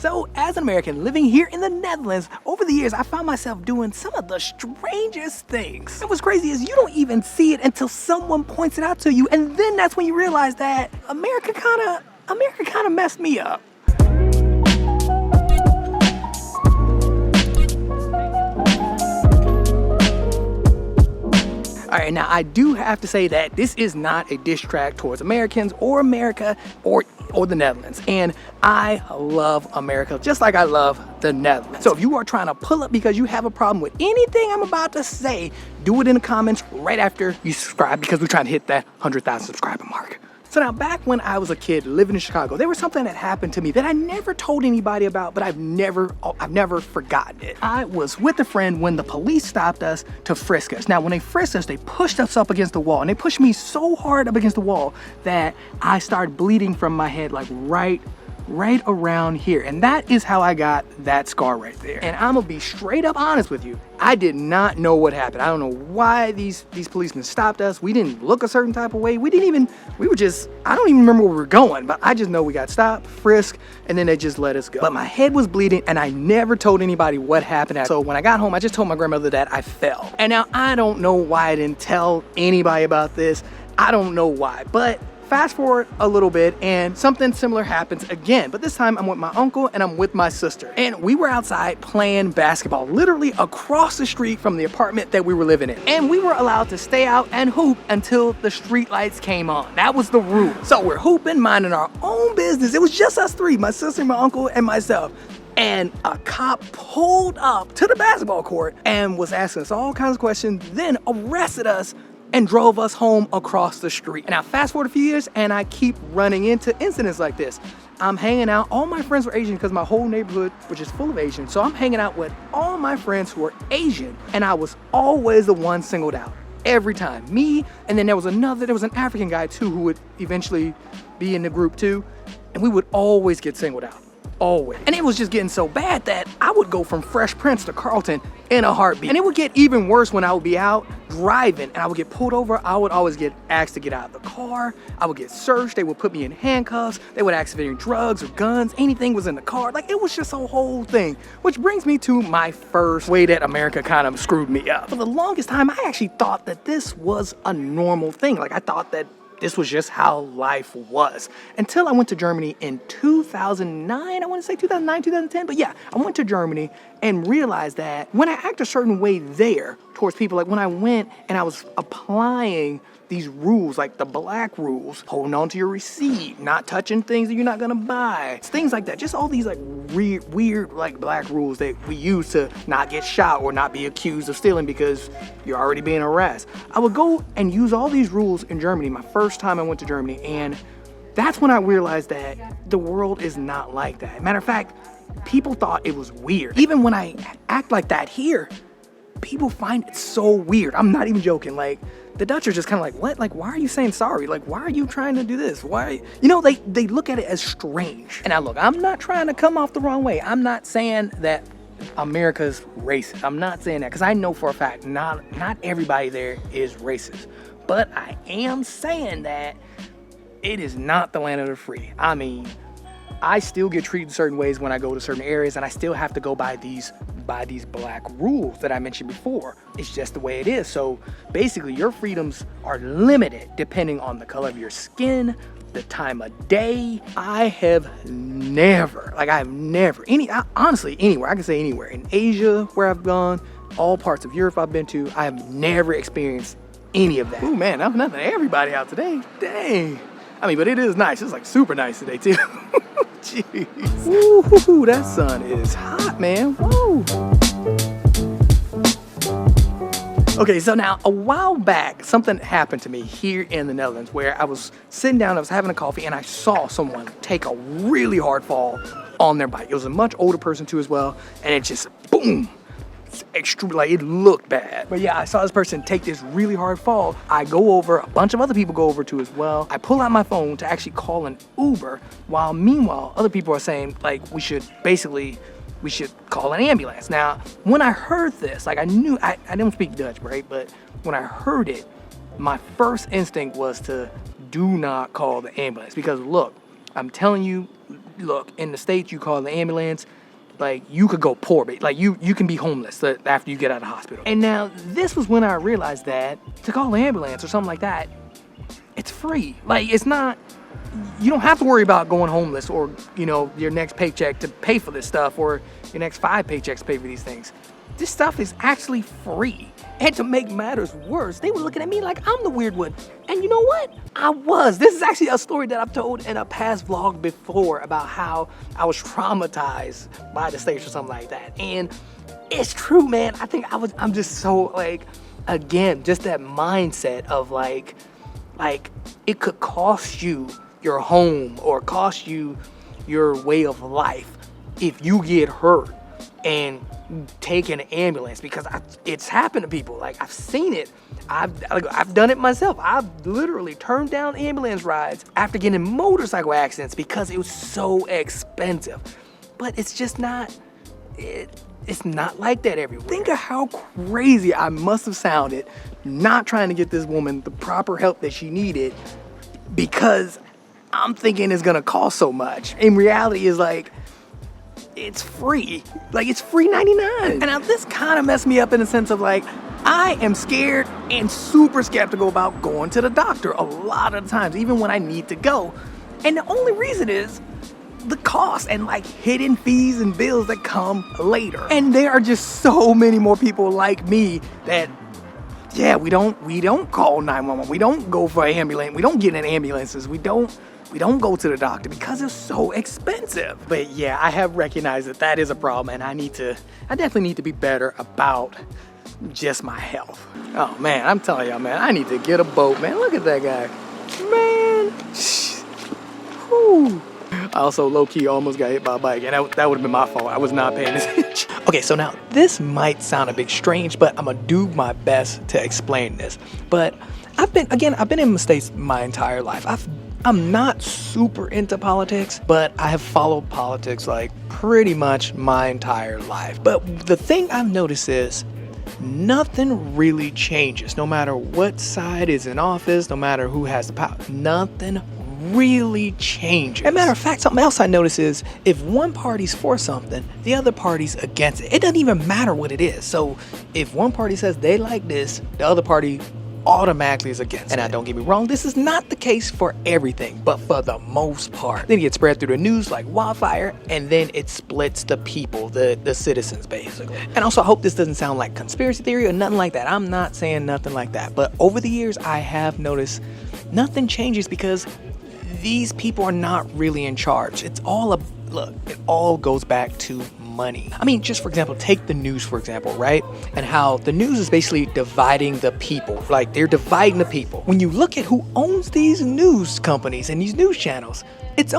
So, as an American living here in the Netherlands, over the years I found myself doing some of the strangest things. And what's crazy is you don't even see it until someone points it out to you, and then that's when you realize that America kinda messed me up. Alright, now I do have to say that this is not a diss track towards Americans or America or the Netherlands. And I love America just like I love the Netherlands. So if you are trying to pull up because you have a problem with anything I'm about to say, do it in the comments right after you subscribe, because we're trying to hit that 100,000 subscriber mark. So now, back when I was a kid living in Chicago, there was something that happened to me that I never told anybody about, but I've never forgotten it. I was with a friend when the police stopped us to frisk us. Now, when they frisked us, they pushed us up against the wall, and they pushed me so hard up against the wall that I started bleeding from my head, like right around here. And that is how I got that scar right there. And I'm gonna be straight up honest with you. I did not know what happened. I don't know why these policemen stopped us. We didn't look a certain type of way. I don't even remember where we were going, but I just know we got stopped, frisked, and then they just let us go. But my head was bleeding, and I never told anybody what happened. So when I got home, I just told my grandmother that I fell. And now I don't know why I didn't tell anybody about this. I don't know why, but fast forward a little bit and something similar happens again, but this time I'm with my uncle and I'm with my sister. And we were outside playing basketball, literally across the street from the apartment that we were living in. And we were allowed to stay out and hoop until the street lights came on. That was the rule. So we're hooping, minding our own business. It was just us three, my sister, my uncle, and myself. And a cop pulled up to the basketball court and was asking us all kinds of questions, then arrested us and drove us home across the street. Now fast forward a few years and I keep running into incidents like this. I'm hanging out, all my friends were Asian because my whole neighborhood was just full of Asians. So I'm hanging out with all my friends who were Asian, and I was always the one singled out. Every time, me, and then there was an African guy too who would eventually be in the group too, and we would always get singled out. Always. And it was just getting so bad that I would go from Fresh Prince to Carlton in a heartbeat. And it would get even worse when I would be out driving and I would get pulled over. I would always get asked to get out of the car. I would get searched. They would put me in handcuffs. They would ask if any drugs or guns, anything was in the car. Like, it was just a whole thing. Which brings me to my first way that America kind of screwed me up. For the longest time, I actually thought that this was a normal thing. Like, I thought that this was just how life was. Until I went to Germany in 2009, I want to say 2009, 2010. But yeah, I went to Germany and realized that when I act a certain way there towards people, like when I went and I was applying these rules, like the black rules, holding on to your receipt, not touching things that you're not gonna buy, things like that. Just all these like weird like black rules that we use to not get shot or not be accused of stealing because you're already being harassed. I would go and use all these rules in Germany, my first time I went to Germany, and that's when I realized that the world is not like that. Matter of fact, people thought it was weird. Even when I act like that here, people find it so weird. I'm not even joking. Like, the Dutch are just kind of like, what? Like, why are you saying sorry? Like, why are you trying to do this? Why? You know, they look at it as strange. And now look, I'm not trying to come off the wrong way. I'm not saying that America's racist. I'm not saying that, because I know for a fact not everybody there is racist. But I am saying that it is not the land of the free. I mean, I still get treated certain ways when I go to certain areas, and I still have to go by these black rules that I mentioned before. It's just the way it is. So basically your freedoms are limited depending on the color of your skin, the time of day. Honestly, anywhere, I can say anywhere. In Asia, where I've gone, all parts of Europe I've been to, I have never experienced any of that. Ooh man, I'm nothing to everybody out today. Dang. I mean, but it is nice. It's like super nice today too. Jeez. Ooh, that sun is hot, man. Whoa. Okay, so now a while back, something happened to me here in the Netherlands where I was sitting down, I was having a coffee, and I saw someone take a really hard fall on their bike. It was a much older person too as well, and it just, boom. Extreme, like it looked bad. But yeah, I saw this person take this really hard fall. I go over, a bunch of other people go over too as well. I pull out my phone to actually call an Uber, while meanwhile other people are saying like we should call an ambulance. Now when I heard this, like I don't speak Dutch, right? But when I heard it, my first instinct was to do not call the ambulance, because look, I'm telling you, look, in the States, you call the ambulance, like, you could go poor, but like, you can be homeless after you get out of the hospital. And now, this was when I realized that to call an ambulance or something like that, it's free. Like, it's not, you don't have to worry about going homeless or, you know, your next paycheck to pay for this stuff, or your next 5 paychecks to pay for these things. This stuff is actually free. And to make matters worse, they were looking at me like I'm the weird one. And you know what? I was. This is actually a story that I've told in a past vlog before about how I was traumatized by the States or something like that. And it's true, man. I think I'm just so, like, again, just that mindset of like it could cost you your home or cost you your way of life if you get hurt and take an ambulance, because it's happened to people. Like, I've seen it. I've done it myself. I've literally turned down ambulance rides after getting in motorcycle accidents because it was so expensive. But it's just not, it's not like that everywhere. Think of how crazy I must have sounded not trying to get this woman the proper help that she needed because I'm thinking it's gonna cost so much. In reality, is like, it's free. Like, it's free 99. And now this kind of messed me up in the sense of, like, I am scared and super skeptical about going to the doctor a lot of the times, even when I need to go. And the only reason is the cost and, like, hidden fees and bills that come later. And there are just so many more people like me that, yeah, we don't call 911. We don't go for an ambulance. We don't get in ambulances. We don't go to the doctor because it's so expensive. But yeah, I have recognized that is a problem, and I definitely need to be better about just my health. Oh man, I'm telling y'all, man, I need to get a boat, man. Look at that guy, man. Whew. I also low-key almost got hit by a bike, and that would have been my fault. I was not paying attention. Okay, so now this might sound a bit strange, but I'm gonna do my best to explain this. But I've been in the States my entire life. I'm not super into politics, but I have followed politics like pretty much my entire life. But the thing I've noticed is nothing really changes, no matter what side is in office, no matter who has the power. Nothing really changes. As a matter of fact, something else I notice is if one party's for something, the other party's against it. It doesn't even matter what it is. So if one party says they like this, the other party automatically is against it. And now, don't get me wrong, this is not the case for everything, but for the most part. Then it gets spread through the news like wildfire, and then it splits the people, the citizens, basically. And also, I hope this doesn't sound like conspiracy theory or nothing like that. I'm not saying nothing like that. But over the years, I have noticed nothing changes because these people are not really in charge. It all goes back to money. I mean, just for example, take the news, for example, right? And how the news is basically dividing the people. Like, they're dividing the people. When you look at who owns these news companies and these news channels, it's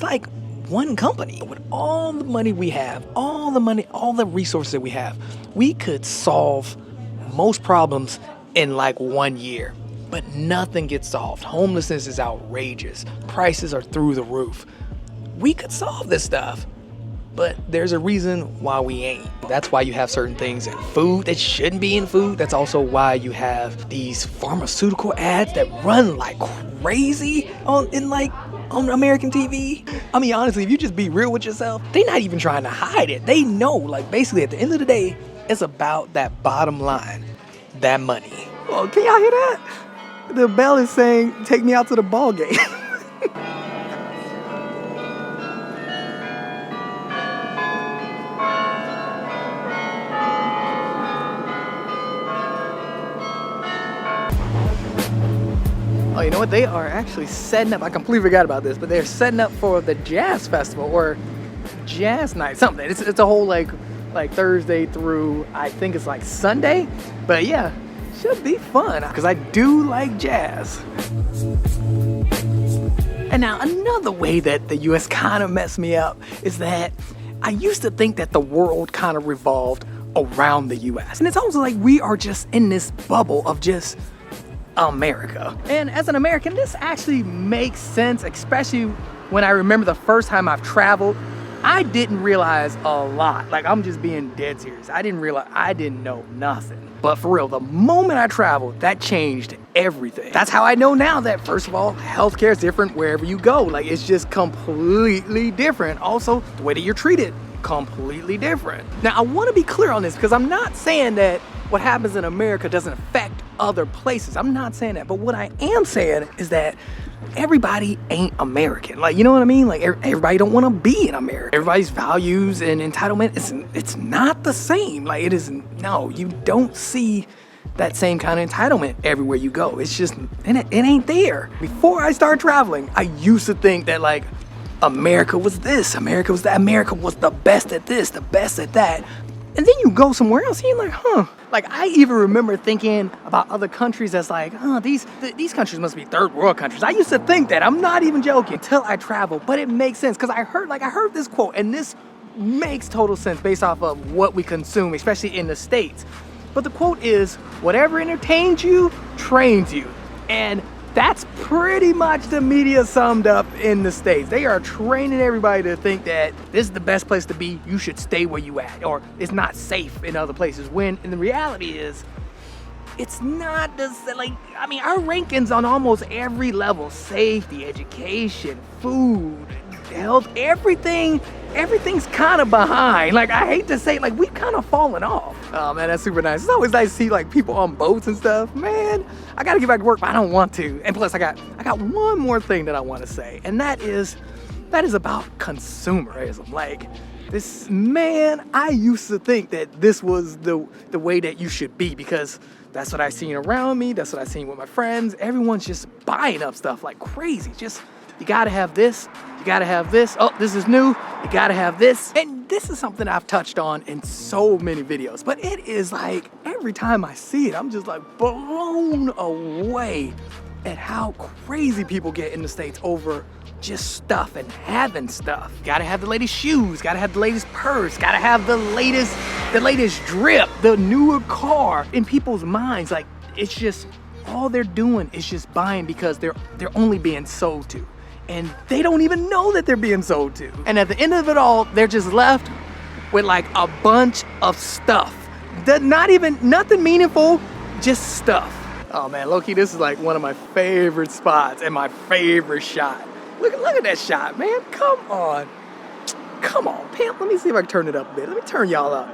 like one company. With all the money we have, all the resources that we have, we could solve most problems in like 1 year. But nothing gets solved. Homelessness is outrageous. Prices are through the roof. We could solve this stuff, but there's a reason why we ain't. That's why you have certain things in food that shouldn't be in food. That's also why you have these pharmaceutical ads that run like crazy on American TV. I mean, honestly, if you just be real with yourself, they're not even trying to hide it. They know, like, basically at the end of the day, it's about that bottom line, that money. Oh, can y'all hear that? The bell is saying, take me out to the ball game. Oh, you know what? They are actually setting up. I completely forgot about this, but they're setting up for the jazz festival or jazz night, something. It's a whole like Thursday through, I think it's like Sunday. But yeah, should be fun because I do like jazz. And now another way that the US kind of messed me up is that I used to think that the world kind of revolved around the US. And it's almost like we are just in this bubble of just America. And as an American, this actually makes sense, especially when I remember the first time I've traveled I didn't realize a lot. Like, I'm just being dead serious. I didn't know nothing. But for real, the moment I traveled, that changed everything. That's how I know now that, first of all, healthcare is different wherever you go. Like, it's just completely different. Also, the way that you're treated, completely different. Now, I want to be clear on this because I'm not saying that what happens in America doesn't affect other places. I'm not saying that. But what I am saying is that everybody ain't American. Like, you know what I mean? Like, everybody don't want to be in America. Everybody's values and entitlement, it's not the same. Like, it isn't. No, you don't see that same kind of entitlement everywhere you go. It's just, it ain't there. Before I started traveling, I used to think that, like, America was this, America was that, America was the best at this, the best at that. And then you go somewhere else and you're like, huh. Like, I even remember thinking about other countries as like, these countries must be third world countries. I used to think that. I'm not even joking until I traveled. But it makes sense because I heard this quote, and this makes total sense based off of what we consume, especially in the States. But the quote is, whatever entertains you, trains you. And that's pretty much the media summed up in the States. They are training everybody to think that this is the best place to be, you should stay where you at, or it's not safe in other places, when in the reality is, it's not the same. Like, I mean, our rankings on almost every level, safety, education, food, health, everything's kind of behind. Like, I hate to say, like, we've kind of fallen off. Oh man, that's super nice. It's always nice to see like people on boats and stuff. Man, I gotta get back to work, but I don't want to. And plus, I got one more thing that I want to say, and that is about consumerism. Like, this, man, I used to think that this was the way that you should be, because that's what I seen around me. That's what I seen with my friends. Everyone's just buying up stuff like crazy. Just, you gotta have this. You gotta have this. Oh, this is new. You gotta have this. And this is something I've touched on in so many videos, but it is like, every time I see it, I'm just like blown away at how crazy people get in the States over just stuff and having stuff. Gotta have the latest shoes, gotta have the latest purse, gotta have the latest drip, the newer car. In people's minds, like, it's just, all they're doing is just buying because they're only being sold to. And they don't even know that they're being sold to. And at the end of it all, they're just left with like a bunch of stuff. Nothing meaningful, just stuff. Oh man, low-key, this is like one of my favorite spots and my favorite shot. Look at that shot, man. Come on, Pimp. Let me see if I can turn it up a bit. Let me turn y'all up.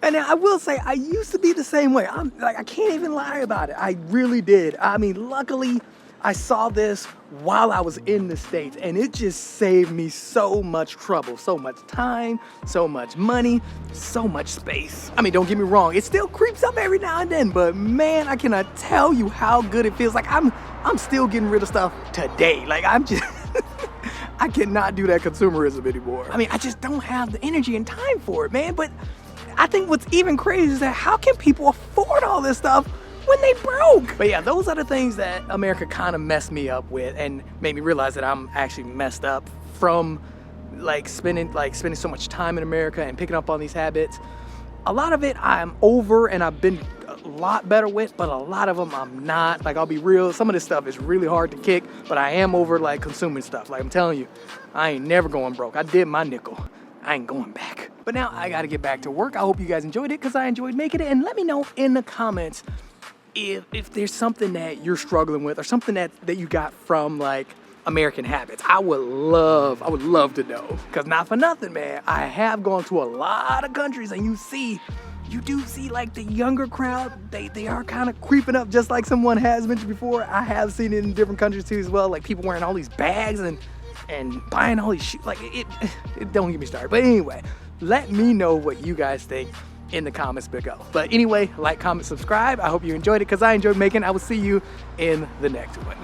And I will say, I used to be the same way. I can't even lie about it. I really did. I mean, luckily, I saw this while I was in the States, and it just saved me so much trouble, so much time, so much money, so much space. I mean, don't get me wrong, it still creeps up every now and then, but man, I cannot tell you how good it feels. Like, I'm still getting rid of stuff today. Like, I'm just I cannot do that consumerism anymore. I mean, I just don't have the energy and time for it, man. But I think what's even crazy is that how can people afford all this stuff when they broke? But yeah, those are the things that America kind of messed me up with and made me realize that I'm actually messed up from spending so much time in America and picking up on these habits. A lot of it I'm over and I've been a lot better with, but a lot of them I'm not. Like, I'll be real, some of this stuff is really hard to kick, but I am over like consuming stuff. Like, I'm telling you, I ain't never going broke. I did my nickel. I ain't going back. But now I gotta get back to work. I hope you guys enjoyed it, because I enjoyed making it. And let me know in the comments if there's something that you're struggling with or something that you got from like American habits. I would love to know, because not for nothing, man, I have gone to a lot of countries, and you do see like the younger crowd, they are kind of creeping up, just like someone has mentioned before. I have seen it in different countries too as well, like people wearing all these bags and buying all these shoes. Like, it don't get me started. But anyway, let me know what you guys think in the comments below. But anyway, like, comment, subscribe. I hope you enjoyed it, because I enjoyed making. I will see you in the next one.